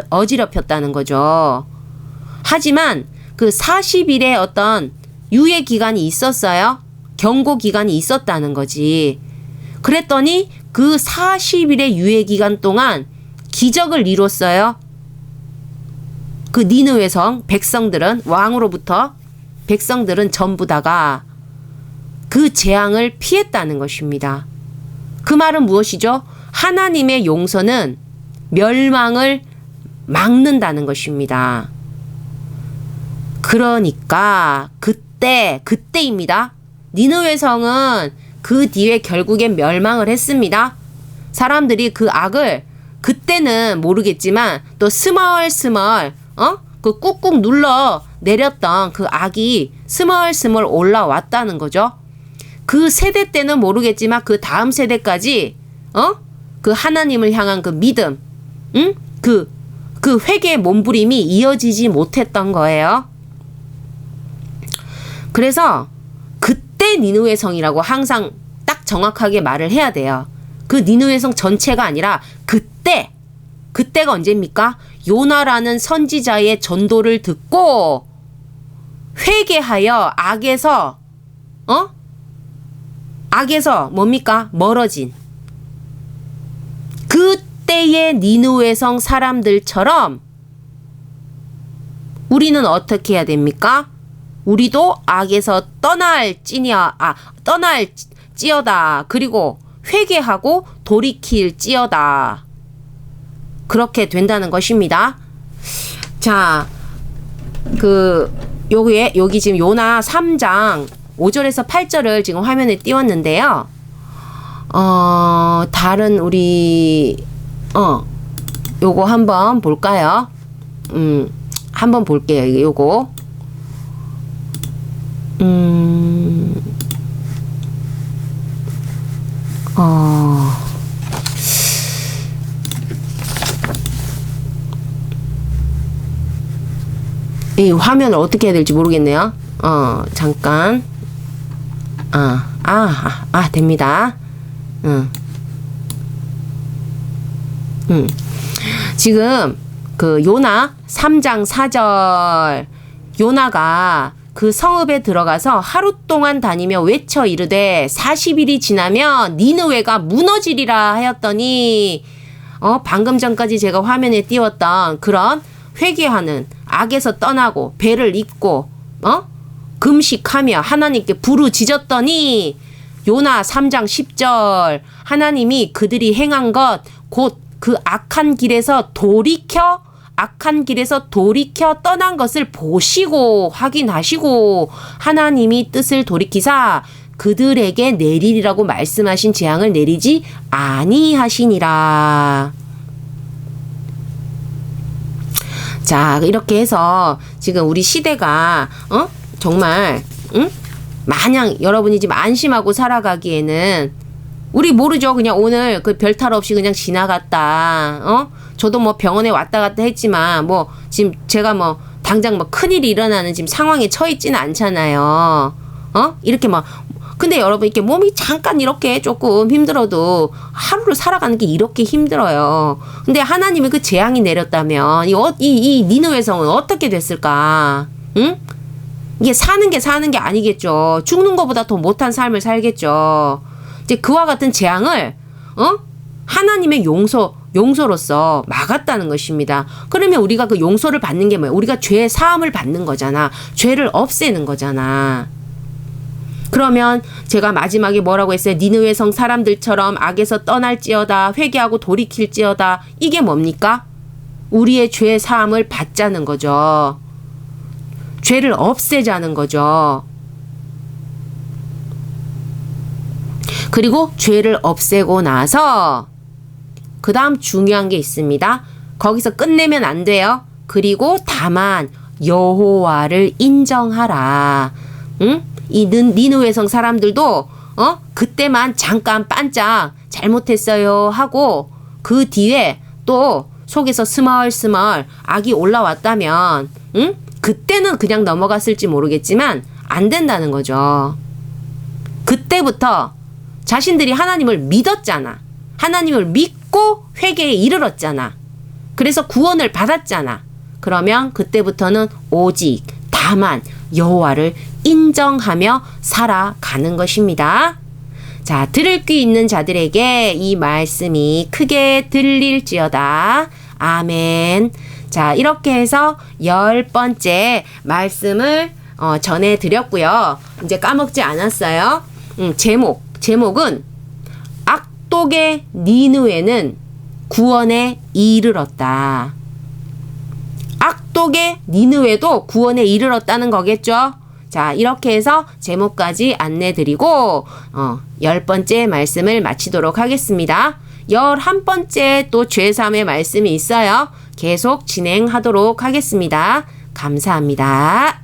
어지럽혔다는 거죠. 하지만 그 40일의 어떤 유예 기간이 있었어요. 경고 기간이 있었다는 거지. 그랬더니 그 40일의 유예 기간 동안 기적을 이뤘어요. 그 니느웨 성 백성들은, 왕으로부터 백성들은 전부 다가 그 재앙을 피했다는 것입니다. 그 말은 무엇이죠? 하나님의 용서는 멸망을 막는다는 것입니다. 그러니까 그때입니다. 니느웨 성은 그 뒤에 결국엔 멸망을 했습니다. 사람들이 그 악을 그때는 모르겠지만 또 스멀스멀 그 꾹꾹 눌러 내렸던 그 악이 스멀스멀 올라왔다는 거죠. 그 세대 때는 모르겠지만 그 다음 세대까지 그 하나님을 향한 그 믿음, 그 회개의 몸부림이 이어지지 못했던 거예요. 그래서 그때 니느웨 성이라고 항상 딱 정확하게 말을 해야 돼요. 그 니느웨 성 전체가 아니라 그때가 언제입니까? 요나라는 선지자의 전도를 듣고 회개하여 악에서 뭡니까? 멀어진 그때의 니느웨 성 사람들처럼 우리는 어떻게 해야 됩니까? 우리도 악에서 떠날지어다. 그리고 회개하고 돌이킬지어다. 그렇게 된다는 것입니다. 자, 여기 지금 요나 3장 5절에서 8절을 지금 화면에 띄웠는데요. 다른 요거 한번 볼까요? 한번 볼게요. 요거. 이 화면을 어떻게 해야 될지 모르겠네요. 잠깐. 됩니다. 지금 그 요나 3장 4절, 요나가 그 성읍에 들어가서 하루 동안 다니며 외쳐 이르되 40일이 지나면 니느웨가 무너지리라 하였더니 방금 전까지 제가 화면에 띄웠던 그런 회개하는, 악에서 떠나고 배를 잇고 금식하며 하나님께 부르짖었더니 요나 3장 10절, 하나님이 그들이 행한 것 곧 그 악한 길에서 돌이켜 떠난 것을 보시고 확인하시고 하나님이 뜻을 돌이키사 그들에게 내리리라고 말씀하신 재앙을 내리지 아니하시니라. 자, 이렇게 해서 지금 우리 시대가 정말 마냥 여러분이 지금 안심하고 살아가기에는, 우리 모르죠. 그냥 오늘 그 별탈 없이 그냥 지나갔다. 저도 뭐 병원에 왔다 갔다 했지만 뭐 지금 제가 뭐 당장 뭐 큰일이 일어나는 지금 상황에 처해 있지는 않잖아요. 이렇게 막, 근데 여러분 이렇게 몸이 잠깐 이렇게 조금 힘들어도 하루를 살아가는 게 이렇게 힘들어요. 근데 하나님이 그 재앙이 내렸다면 이 니느웨 성은 어떻게 됐을까? 응? 이게 사는 게 아니겠죠. 죽는 것보다 더 못한 삶을 살겠죠. 이제 그와 같은 재앙을 하나님의 용서로서 막았다는 것입니다. 그러면 우리가 그 용서를 받는 게 뭐예요? 우리가 죄의 사함을 받는 거잖아. 죄를 없애는 거잖아. 그러면 제가 마지막에 뭐라고 했어요? 니느웨 성 사람들처럼 악에서 떠날지어다, 회개하고 돌이킬지어다. 이게 뭡니까? 우리의 죄의 사함을 받자는 거죠. 죄를 없애자는 거죠. 그리고 죄를 없애고 나서 그 다음 중요한 게 있습니다. 거기서 끝내면 안 돼요. 그리고 다만 여호와를 인정하라. 응? 이 니느웨 성 사람들도 그때만 잠깐 반짝 잘못했어요 하고 그 뒤에 또 속에서 스멀스멀 악이 올라왔다면 그때는 그냥 넘어갔을지 모르겠지만 안 된다는 거죠. 그때부터 자신들이 하나님을 믿었잖아. 하나님을 믿고 회개에 이르렀잖아. 그래서 구원을 받았잖아. 그러면 그때부터는 오직 다만 여호와를 인정하며 살아가는 것입니다. 자, 들을 귀 있는 자들에게 이 말씀이 크게 들릴지어다. 아멘. 자, 이렇게 해서 10번째 말씀을 전해드렸고요. 이제 까먹지 않았어요. 제목은 악독의 니느웨는 구원에 이르렀다. 악독의 니느웨도 구원에 이르렀다는 거겠죠. 자, 이렇게 해서 제목까지 안내드리고 10번째 말씀을 마치도록 하겠습니다. 11번째 또 죄사함의 말씀이 있어요. 계속 진행하도록 하겠습니다. 감사합니다.